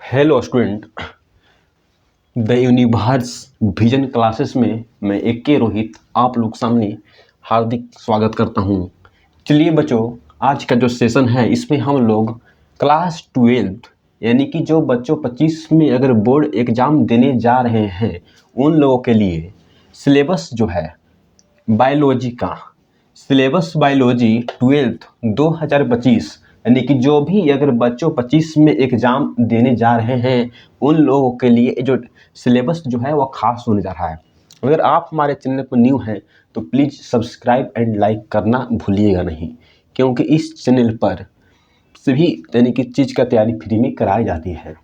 Hello student, the universe vision classes में मैं AK Rohit आप लोग सामने हार्दिक स्वागत करता हूं। चलिए बच्चों, आज का जो सेशन है इसमें हम लोग क्लास 12 यानी कि जो बच्चों 25 में अगर बोर्ड एग्ज़ाम देने जा रहे हैं उन लोगों के लिए सिलेबस जो है बायोलॉजी का सिलेबस बायोलॉजी 12th 2025 यानी कि जो भी अगर बच्चों 25 में एग्ज़ाम देने जा रहे हैं उन लोगों के लिए जो सिलेबस जो है वो खास होने जा रहा है। अगर आप हमारे चैनल पर न्यू हैं तो प्लीज़ सब्सक्राइब एंड लाइक करना भूलिएगा नहीं, क्योंकि इस चैनल पर सभी यानी कि चीज़ का तैयारी फ्री में कराई जाती है।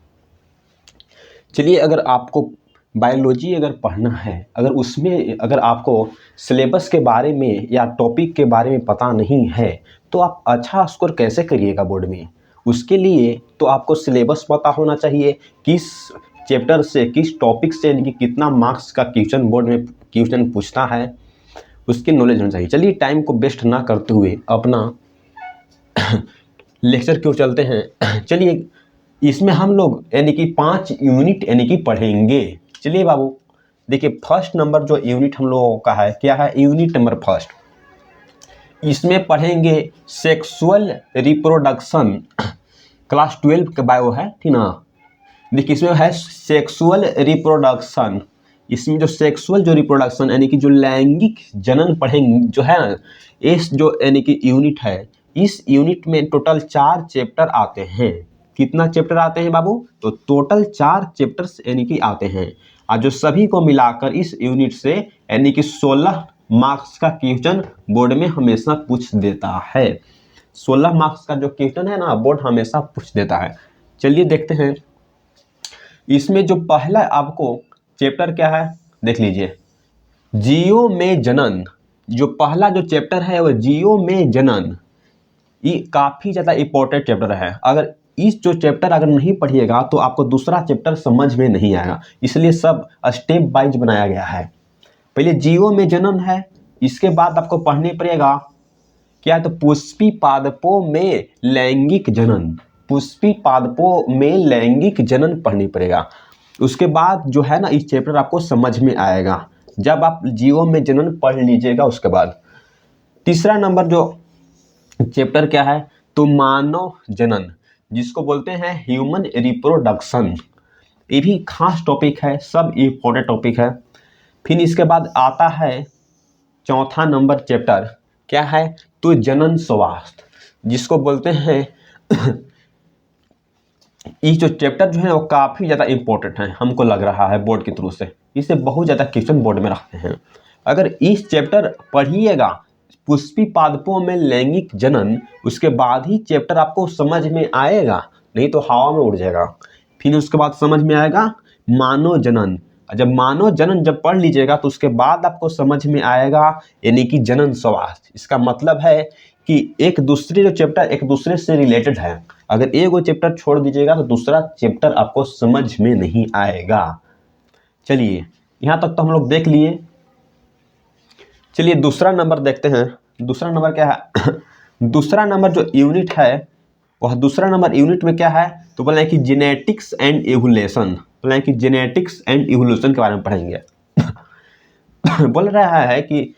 चलिए, अगर आपको बायोलॉजी अगर पढ़ना है, अगर आपको सिलेबस के बारे में या टॉपिक के बारे में पता नहीं है तो आप अच्छा स्कोर कैसे करिएगा बोर्ड में। उसके लिए तो आपको सिलेबस पता होना चाहिए, किस चैप्टर से किस टॉपिक से यानी कि कितना मार्क्स का क्वेश्चन बोर्ड में क्वेश्चन पूछता है, उसकी नॉलेज होनी चाहिए। चलिए, टाइम को वेस्ट ना करते हुए अपना लेक्चर की ओर चलते हैं। चलिए, इसमें हम लोग यानी कि 5 यूनिट यानी कि पढ़ेंगे। चलिए बाबू, देखिए फर्स्ट नंबर जो यूनिट हम लोगों का है क्या है, यूनिट नंबर फर्स्ट। इसमें पढ़ेंगे सेक्सुअल रिप्रोडक्शन, क्लास 12 का बायो है, ठीक ना। देखिए इसमें है सेक्सुअल रिप्रोडक्शन। इसमें जो सेक्सुअल जो रिप्रोडक्शन यानी कि जो लैंगिक जनन पढ़ेंगे जो है ना, इस जो यानी कि यूनिट है, इस यूनिट में टोटल 4 चैप्टर आते हैं। कितना चैप्टर आते हैं बाबू? तो टोटल 4 चैप्टर्स यानी कि आते हैं, और जो सभी को मिलाकर इस यूनिट से यानी कि 16 मार्क्स का क्वेश्चन बोर्ड में हमेशा पूछ देता है। 16 मार्क्स का जो क्वेश्चन है ना, बोर्ड हमेशा पूछ देता है। चलिए देखते हैं, इसमें जो पहला आपको चैप्टर क्या है देख लीजिए, जियो में जनन। जो पहला जो चैप्टर है वह जियो में जनन, ये काफ़ी ज़्यादा इंपॉर्टेंट चैप्टर है। अगर इस जो चैप्टर अगर नहीं पढ़िएगा तो आपको दूसरा चैप्टर समझ में नहीं आएगा, इसलिए सब स्टेप वाइज बनाया गया है। पहले जियो में जनन है, इसके बाद आपको पढ़ने पड़ेगा क्या है, तो पुष्पी पादपों में लैंगिक जनन। पुष्पी पादपों में लैंगिक जनन पढ़नी पड़ेगा। उसके बाद जो है ना, इस चैप्टर आपको समझ में आएगा जब आप जियो में जनन पढ़ लीजिएगा। उसके बाद तीसरा नंबर जो चैप्टर क्या है, तो मानव जनन, जिसको बोलते हैं ह्यूमन रिप्रोडक्शन। ये भी खास टॉपिक है, सब इम्पोर्टेंट टॉपिक है। फिर इसके बाद आता है चौथा नंबर चैप्टर क्या है, तो जनन स्वास्थ्य, जिसको बोलते हैं ये जो चैप्टर जो है वो काफ़ी ज़्यादा इंपॉर्टेंट है, हमको लग रहा है बोर्ड के थ्रू से इसे बहुत ज़्यादा क्वेश्चन बोर्ड में रखते हैं। अगर इस चैप्टर पढ़िएगा पुष्पी पादपों में लैंगिक जनन, उसके बाद ही चैप्टर आपको समझ में आएगा, नहीं तो हवा में उड़ जाएगा। फिर उसके बाद समझ में आएगा मानव जनन। जब मानव जनन जब पढ़ लीजिएगा तो उसके बाद आपको समझ में आएगा यानी कि जनन स्वास्थ्य। इसका मतलब है कि एक दूसरे जो चैप्टर एक दूसरे से रिलेटेड है, अगर एक वो चैप्टर छोड़ दीजिएगा तो दूसरा चैप्टर आपको समझ में नहीं आएगा। चलिए, यहाँ तक तो हम लोग देख लिए। चलिए दूसरा नंबर देखते हैं। दूसरा नंबर क्या है दूसरा नंबर जो यूनिट है वह दूसरा नंबर यूनिट में क्या है, तो बोला है कि जेनेटिक्स एंड एवोल्यूशन। बोला है कि जेनेटिक्स एंड एवोल्यूशन के बारे में पढ़ेंगे। बोल रहा है कि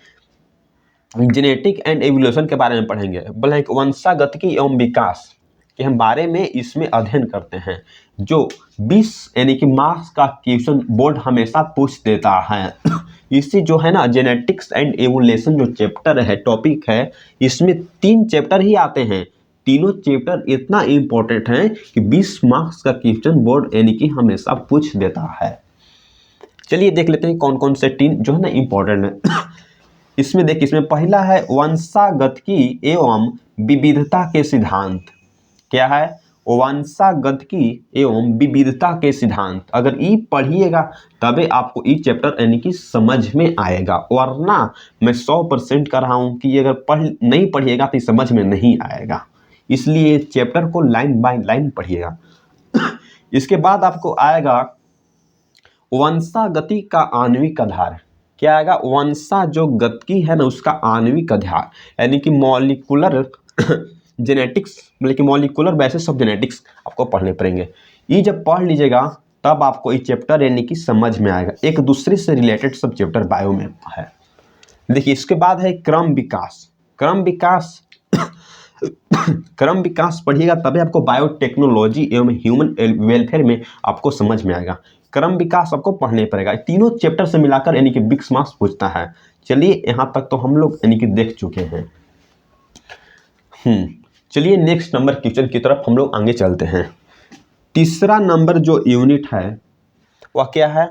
जेनेटिक एंड एवोल्यूशन के बारे में पढ़ेंगे। बोला है कि वंशागतिकी एवं विकास के हम बारे में इसमें अध्ययन करते हैं। जो 20 यानी कि मार्क्स का क्वेश्चन बोर्ड हमेशा पूछ देता है। इसी जो है ना जेनेटिक्स एंड एवोल्यूशन जो चैप्टर है टॉपिक है, इसमें 3 चैप्टर ही आते हैं। तीनों चैप्टर इतना इम्पोर्टेंट है कि 20 मार्क्स का क्वेश्चन बोर्ड यानी कि हमेशा पूछ देता है। चलिए देख लेते हैं कौन कौन से 3 जो है ना इम्पोर्टेंट है। इसमें देखिए, इसमें पहला है वंशागतिकी एवं विविधता के सिद्धांत। क्या है? वंशागतिकी एवं विविधता के सिद्धांत। अगर ये पढ़िएगा तबे आपको ये चैप्टर यानी कि समझ में आएगा, वरना मैं 100% कर रहा हूँ कि अगर नहीं पढ़िएगा तो समझ में नहीं आएगा। इसलिए चैप्टर को लाइन बाय लाइन पढ़िएगा। इसके बाद आपको आएगा वंशागति का आणविक आधार। क्या आएगा? वंशा जो गति है ना उसका आणविक आधार, यानी कि मॉलिक्यूलर जेनेटिक्स, मतलब कि मॉलिक्यूलर बेसिस ऑफ जेनेटिक्स आपको पढ़ने पड़ेंगे। ये जब पढ़ लीजिएगा तब आपको ये चैप्टर यानी कि समझ में आएगा। एक दूसरे से रिलेटेड सब चैप्टर बायो में है। देखिए इसके बाद है क्रम विकास। क्रम विकास क्रम विकास पढ़िएगा तभी आपको बायोटेक्नोलॉजी एवं ह्यूमन वेलफेयर में आपको समझ में आएगा। क्रम विकास आपको पढ़ने पड़ेगा। तीनों चैप्टर से मिलाकर यानी कि 20 मार्क्स पूछता है। चलिए यहाँ तक तो हम लोग यानी कि देख चुके हैं। चलिए नेक्स्ट नंबर क्वेश्चन की तरफ हम लोग आगे चलते हैं। तीसरा नंबर जो यूनिट है वह क्या है?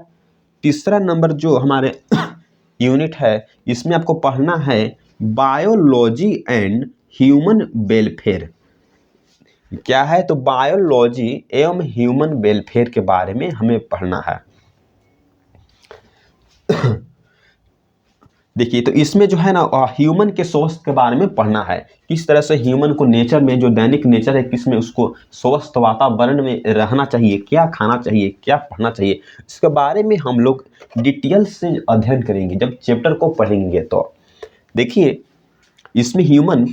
तीसरा नंबर जो हमारे यूनिट है इसमें आपको पढ़ना है बायोलॉजी एंड ह्यूमन वेलफेयर। क्या है? तो बायोलॉजी एवं ह्यूमन वेलफेयर के बारे में हमें पढ़ना है। देखिए तो इसमें जो है ना ह्यूमन के स्वास्थ्य के बारे में पढ़ना है। किस तरह से ह्यूमन को नेचर में जो दैनिक नेचर है किसमें उसको स्वस्थ वातावरण में रहना चाहिए, क्या खाना चाहिए, क्या पढ़ना चाहिए, इसके बारे में हम लोग डिटेल से अध्ययन करेंगे जब चैप्टर को पढ़ेंगे। तो देखिए इसमें ह्यूमन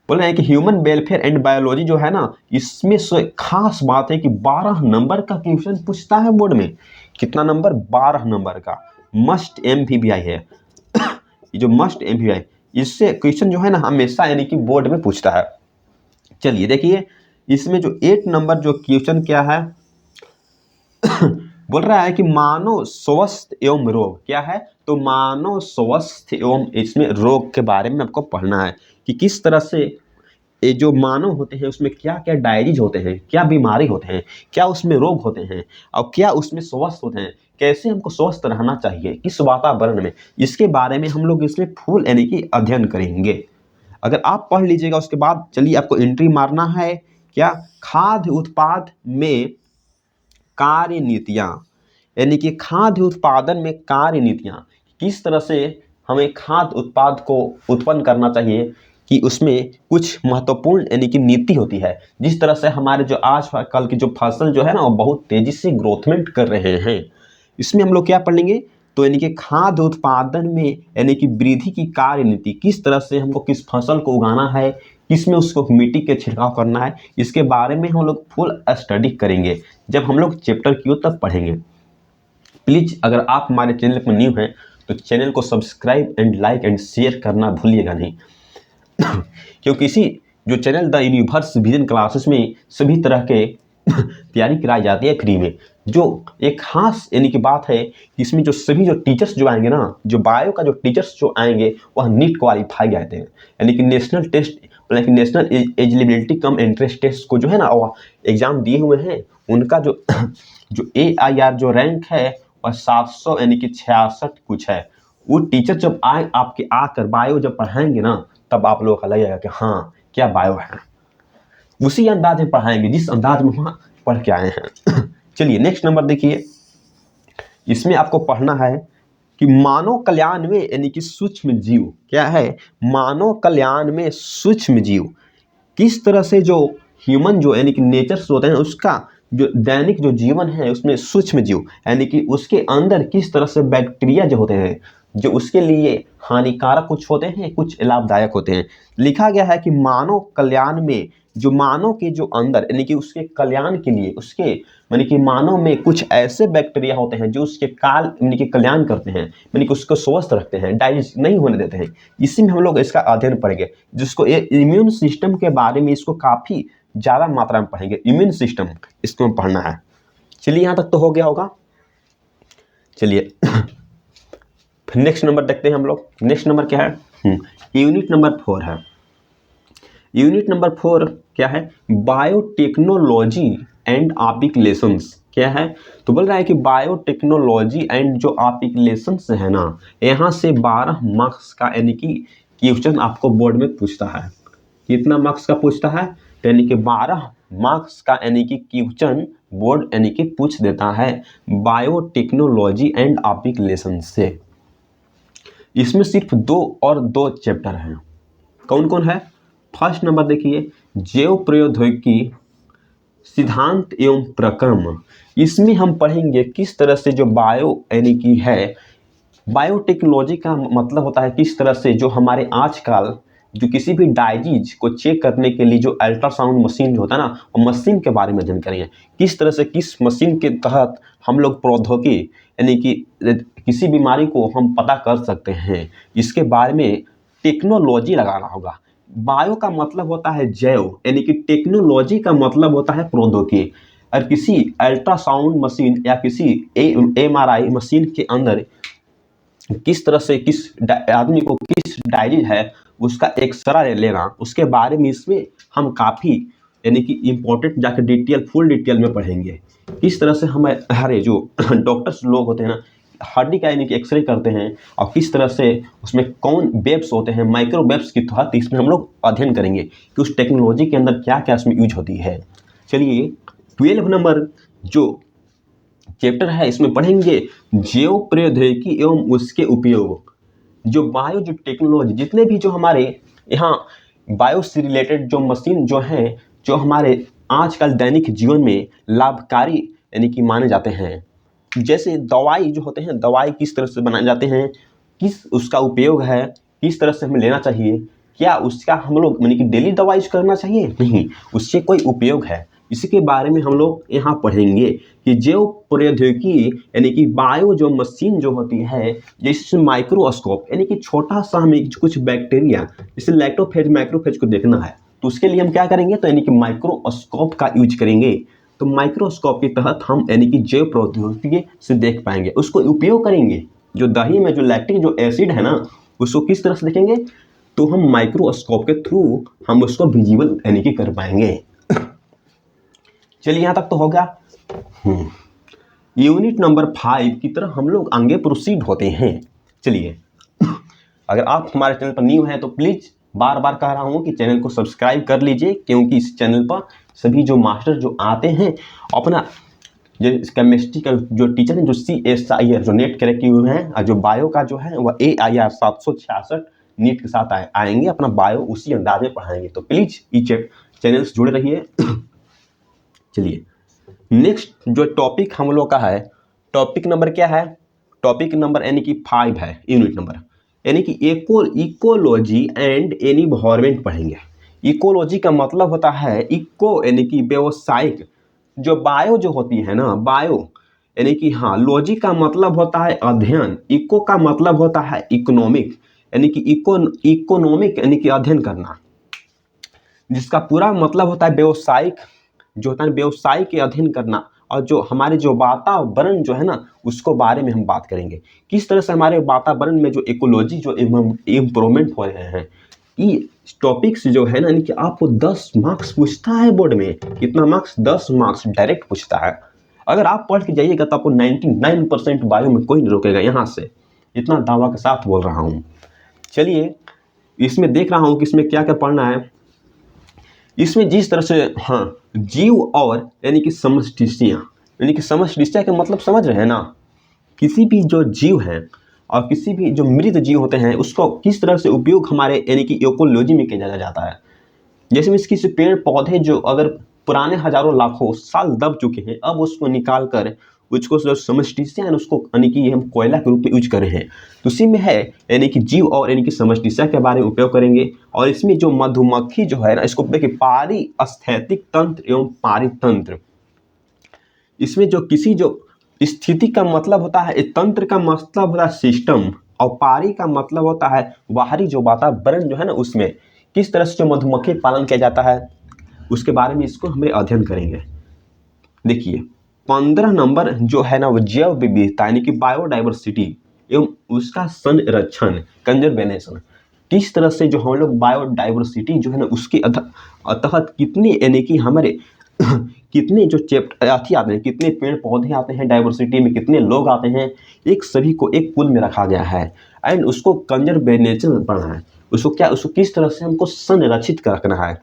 बोल रहे हैं कि ह्यूमन वेलफेयर एंड बायोलॉजी जो है ना इसमें खास बात है कि 12 नंबर का क्वेश्चन पूछता है बोर्ड में। कितना नंबर? 12 नंबर का मस्ट MVVI है। ये जो मस्ट MVVI इससे क्वेश्चन जो है ना हमेशा यानी कि बोर्ड में पूछता है। चलिए देखिए इसमें जो 8 नंबर जो क्वेश्चन क्या है बोल रहा है कि मानव स्वास्थ्य एवं रोग। क्या है? तो मानव स्वास्थ्य एवं इसमें रोग के बारे में आपको पढ़ना है कि किस तरह से ये जो मानव होते हैं उसमें क्या क्या डायरीज होते हैं, क्या बीमारी होते हैं, क्या उसमें रोग होते हैं और क्या उसमें स्वस्थ होते हैं, कैसे हमको स्वस्थ रहना चाहिए किस वातावरण में, इसके बारे में हम लोग इसमें फुल यानी कि अध्ययन करेंगे। अगर आप पढ़ लीजिएगा उसके बाद चलिए आपको एंट्री मारना है क्या? खाद्य उत्पाद में कार्य नीतियाँ, यानी कि खाद्य उत्पादन में कार्य नीतियाँ, किस तरह से हमें खाद्य उत्पाद को उत्पन्न करना चाहिए कि उसमें कुछ महत्वपूर्ण यानी कि नीति होती है। जिस तरह से हमारे जो आज कल की जो फसल जो है ना वो बहुत तेजी से ग्रोथमेंट कर रहे हैं, इसमें हम लोग क्या पढ़ लेंगे? तो यानी कि खाद्य उत्पादन में यानी कि वृद्धि की कार्य नीति, किस तरह से हमको किस फसल को उगाना है, किसमें उसको मिट्टी के छिड़काव करना है, इसके बारे में हम लोग फुल स्टडी करेंगे जब हम लोग चैप्टर की ओर तब पढ़ेंगे। प्लीज अगर आप हमारे चैनल पर न्यू हैं तो चैनल को subscribe and like and share करना भूलिएगा नहीं क्योंकि इसी जो channel the universe vision classes में सभी तरह के तैयारी कराई जाती है फ्री में। जो एक खास यानी कि बात है कि इसमें जो सभी जो टीचर्स जो आएंगे ना, जो बायो का जो टीचर्स जो आएंगे वह नीट क्वालिफाई आते हैं, यानी कि नेशनल टेस्ट मतलब कि national eligibility cum entrance test को जो है ना वह एग्जाम दिए हुए हैं। उनका जो AIR जो रैंक है वह 700 यानी कि 66 कुछ है। वो टीचर जब आए आपके आकर बायो जब पढ़ाएंगे ना तब आप लोगों का लगेगा कि हाँ क्या बायो है, उसी अंदाज में पढ़ाएंगे जिस अंदाज में वहाँ पढ़ के आए हैं। चलिए नेक्स्ट नंबर देखिए, इसमें आपको पढ़ना है कि मानव कल्याण में यानी कि सूक्ष्म जीव। क्या है? मानव कल्याण में सूक्ष्म जीव, किस तरह से जो ह्यूमन जो यानी कि नेचर्स होते हैं उसका जो दैनिक जो जीवन है उसमें सूक्ष्म जीव यानी कि उसके अंदर किस तरह से बैक्टीरिया जो होते हैं जो उसके लिए हानिकारक कुछ होते हैं कुछ लाभदायक होते हैं। लिखा गया है कि मानव कल्याण में जो मानव के जो अंदर यानी कि उसके कल्याण के लिए उसके यानी कि मानव में कुछ ऐसे बैक्टीरिया होते हैं जो उसके यानी कि कल्याण करते हैं, यानी कि उसको स्वस्थ रखते हैं, डाइजेस्ट नहीं होने देते हैं। इसी में हम लोग इसका अध्ययन पढ़ेंगे जिसको इम्यून सिस्टम के बारे में इसको काफ़ी ज़्यादा मात्रा में पढ़ेंगे। इम्यून सिस्टम इसको पढ़ना है। चलिए यहाँ तक तो हो गया होगा। चलिए फिर नेक्स्ट नंबर देखते हैं हम लोग। नेक्स्ट नंबर क्या है? यूनिट नंबर 4 है। यूनिट नंबर 4 क्या है? Biotechnology and applications. क्या है? तो बोल रहा है कि बायोटेक्नोलॉजी एंड जो एप्लीकेशंस है ना यहाँ से 12 मार्क्स का यानी कि क्वेश्चन आपको बोर्ड में पूछता है। कितना मार्क्स का पूछता है? यानी कि 12 मार्क्स का यानी कि क्वेश्चन बोर्ड यानी कि पूछ देता है बायोटेक्नोलॉजी एंड एप्लीकेशंस से। इसमें सिर्फ 2 चैप्टर हैं। कौन कौन है? फर्स्ट नंबर देखिए जैव प्रौद्योगिकी सिद्धांत एवं प्रक्रम। इसमें हम पढ़ेंगे किस तरह से जो बायो यानी कि है बायोटेक्नोलॉजी का मतलब होता है किस तरह से जो हमारे आजकल जो किसी भी डाइजीज को चेक करने के लिए जो अल्ट्रासाउंड मशीन जो होता है ना, वो मशीन के बारे में अध्ययन करेंगे। किस तरह से किस मशीन के तहत हम लोग प्रौद्योगिकी यानी कि किसी बीमारी को हम पता कर सकते हैं, इसके बारे में टेक्नोलॉजी लगाना होगा। बायो का मतलब होता है जैव, यानी कि टेक्नोलॉजी का मतलब होता है प्रौद्योगिकी। और किसी अल्ट्रासाउंड मशीन या किसी MRI मशीन के अंदर किस तरह से किस आदमी को किस डायरीज है उसका एक्सरे लेना, उसके बारे में इसमें हम काफ़ी यानी कि इम्पोर्टेंट जाकर डिटेल फुल डिटेल में पढ़ेंगे। किस तरह से हमारे जो डॉक्टर्स लोग होते हैं ना, हड्डी का यानी कि एक्सरे करते हैं, और किस तरह से उसमें कौन वेब्स होते हैं, माइक्रो वेब्स के तहत इसमें हम लोग अध्ययन करेंगे कि उस टेक्नोलॉजी के अंदर क्या क्या इसमें यूज होती है। चलिए 12 नंबर जो चैप्टर है इसमें पढ़ेंगे जैव प्रौद्योगिकी एवं उसके उपयोग। जो बायो जो टेक्नोलॉजी जितने भी जो हमारे यहाँ बायो से रिलेटेड जो मशीन जो हैं, जो हमारे आजकल दैनिक जीवन में लाभकारी यानी कि माने जाते हैं। जैसे दवाई जो होते हैं, दवाई किस तरह से बनाए जाते हैं, किस उसका उपयोग है, किस तरह से हमें लेना चाहिए, क्या उसका हम लोग यानी कि डेली दवा यूज करना चाहिए, नहीं, उससे कोई उपयोग है, इसी के बारे में हम लोग यहाँ पढ़ेंगे कि जैव प्रौद्योगिकी यानी कि बायो जो मशीन जो होती है, जैसे माइक्रोस्कोप यानी कि छोटा सा हमें कुछ बैक्टीरिया जैसे लैक्टोफेज माइक्रोफेज को देखना है, तो उसके लिए हम क्या करेंगे, तो यानी कि माइक्रोस्कोप का यूज करेंगे। तो माइक्रोस्कोप के तहत हम यानी कि जैव प्रौद्योगिकी से देख पाएंगे, उसको उपयोग करेंगे। जो दही में जो लैक्टिक जो एसिड है ना, उसको किस तरह से देखेंगे, तो हम माइक्रोस्कोप के थ्रू हम उसको विजिबल यानी कि कर पाएंगे। चलिए यहाँ तक तो हो गया। यूनिट नंबर 5 की तरफ हम लोग आगे प्रोसीड होते हैं। चलिए, अगर आप हमारे चैनल पर न्यू हैं तो प्लीज़ बार बार कह रहा हूँ कि चैनल को सब्सक्राइब कर लीजिए, क्योंकि इस चैनल पर सभी जो मास्टर जो आते हैं अपना जो केमिस्ट्री का जो टीचर हैं जो CSIR जो नेट क्रैक किए हुए हैं, और जो बायो का जो है वह AIR 766 नीट के साथ आएंगे, अपना बायो उसी अंदाज में पढ़ाएंगे। तो प्लीज़ इस चैनल से जुड़े रहिए। चलिए नेक्स्ट जो टॉपिक हम लोग का है, टॉपिक नंबर क्या है, टॉपिक नंबर यानी कि 5 है, यूनिट नंबर यानी कि इकोलॉजी एंड एनवायरनमेंट पढ़ेंगे। इकोलॉजी का मतलब होता है इको यानी कि व्यावसायिक, जो बायो जो होती है ना, बायो यानी कि हाँ, लॉजी का मतलब होता है अध्ययन, इको का मतलब होता है इकोनॉमिक यानी कि इकोनॉमिक यानी कि अध्ययन करना, जिसका पूरा मतलब होता है व्यवसायिक, जो होता है व्यवसाय के अध्ययन करना। और जो हमारे जो वातावरण जो है ना, उसको बारे में हम बात करेंगे, किस तरह से हमारे वातावरण में जो इकोलॉजी जो इम्प्रूवमेंट हो रहे हैं। ये टॉपिक्स जो है ना, यानी कि आपको 10 मार्क्स पूछता है बोर्ड में, कितना मार्क्स, 10 मार्क्स डायरेक्ट पूछता है। अगर आप पढ़ के जाइएगा तो आपको 99% बायो में कोई नहीं रोकेगा, यहाँ से इतना दावा के साथ बोल रहा हूँ। चलिए इसमें देख रहा हूँ कि इसमें क्या क्या पढ़ना है। इसमें जिस तरह से हाँ, जीव और यानी कि समष्टियाँ, यानी कि समष्टिया का मतलब समझ रहे हैं ना, किसी भी जो जीव हैं और किसी भी जो मृत जीव होते हैं उसको किस तरह से उपयोग हमारे यानी कि इकोलॉजी में किया जाता है। जैसे में किसी पेड़ पौधे जो अगर पुराने हजारों लाखों साल दब चुके हैं, अब उसको निकाल कर उसको समष्टिया उसको यानी कि हम कोयला के रूप में यूज कर रहे हैं, तो उसी में है यानी कि जीव और यानी कि समष्टिया के बारे में उपयोग करेंगे। और इसमें जो मधुमक्खी जो है ना, इसको देखिए पारिस्थितिक तंत्र एवं पारितंत्र, इसमें जो किसी जो स्थिति का मतलब होता है, तंत्र का मतलब होता है सिस्टम, और पारी का मतलब होता है बाहरी जो वातावरण जो है ना, उसमें किस तरह से जो मधुमक्खी पालन किया जाता है, उसके बारे में इसको हमें अध्ययन करेंगे। देखिए 15 नंबर जो है ना, वो जैव विविधता यानी कि बायोडाइवर्सिटी एवं उसका संरक्षण, कंजर्वेशन, किस तरह से जो हम लोग बायोडाइवर्सिटी जो है ना उसके तहत कितने यानी कि हमारे कितने जो चैप्टर आते हैं, कितने पेड़ पौधे आते हैं डाइवर्सिटी में, कितने लोग आते हैं, एक सभी को एक पुल में रखा गया है एंड उसको कंजर्वेशन पढ़ना है। उसको किस तरह से हमको संरक्षित कर रखना है।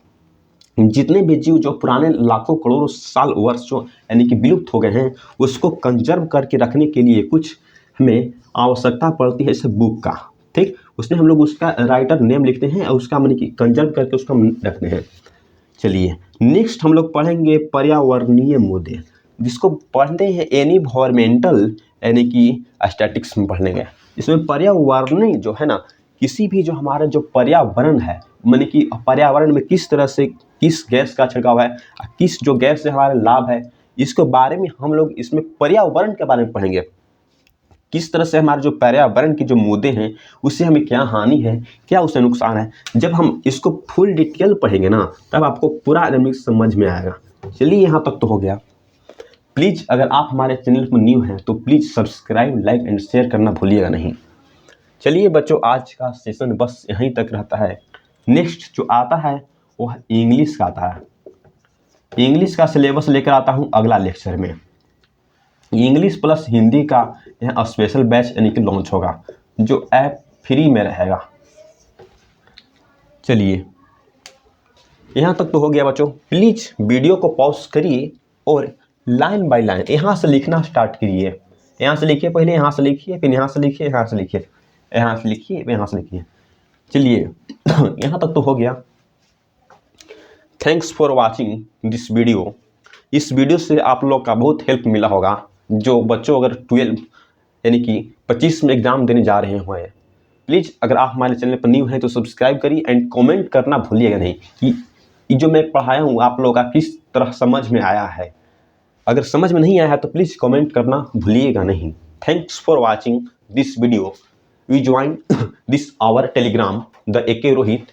जितने भी जीव जो पुराने लाखों करोड़ों साल वर्ष जो यानी कि विलुप्त हो गए हैं, उसको कंजर्व करके रखने के लिए कुछ हमें आवश्यकता पड़ती है, जैसे बुक का, ठीक, उसमें हम लोग उसका राइटर नेम लिखते हैं और उसका यानी कि कंजर्व करके उसको रखते हैं। चलिए नेक्स्ट हम लोग पढ़ेंगे पर्यावरणीय मुद्दे, जिसको पढ़ते हैं एनवायरमेंटल यानी कि स्टैटिक्स में पढ़ने गए। इसमें पर्यावरणीय जो है ना, किसी भी जो हमारा जो पर्यावरण है, माने कि पर्यावरण में किस तरह से किस गैस का छिड़काव है, किस जो गैस से हमारे लाभ है, इसके बारे में हम लोग इसमें पर्यावरण के बारे में पढ़ेंगे। किस तरह से हमारे जो पर्यावरण के जो मुद्दे हैं उससे हमें क्या हानि है, क्या उससे नुकसान है। जब हम इसको फुल डिटेल पढ़ेंगे ना, तब आपको पूरा एकदम समझ में आएगा। चलिए, यहाँ तक तो हो गया। प्लीज़ अगर आप हमारे चैनल पर न्यू हैं तो please subscribe, like and share करना भूलिएगा नहीं। चलिए बच्चों, आज का सेशन बस यहीं तक रहता है। नेक्स्ट जो आता है वो इंग्लिश का आता है। इंग्लिश का सिलेबस लेकर आता हूँ अगला लेक्चर में। इंग्लिश प्लस हिंदी का यहाँ स्पेशल बैच यानी कि लॉन्च होगा, जो ऐप फ्री में रहेगा। चलिए, यहाँ तक तो हो गया बच्चों। प्लीज़ वीडियो को पॉज करिए और लाइन बाय लाइन यहाँ से लिखना स्टार्ट करिए। यहाँ से लिखिए, पहले यहाँ से लिखिए, फिर यहाँ से लिखिए, यहाँ से लिखिए, यहाँ से लिखिए, यहाँ से लिखिए। चलिए यहाँ तक तो हो गया। Thanks for watching this video. इस वीडियो से आप लोग का बहुत हेल्प मिला होगा। जो बच्चों अगर 12 यानी कि 25 में एग्ज़ाम देने जा रहे हैं, प्लीज़ अगर आप हमारे चैनल पर न्यू हैं तो सब्सक्राइब करिए एंड कमेंट करना भूलिएगा नहीं कि जो मैं पढ़ाया हूँ आप लोगों का किस तरह समझ में आया है। अगर समझ में नहीं आया है तो प्लीज़ कमेंट करना भूलिएगा नहीं। Thanks for watching this video. We join this our Telegram the AK Rohit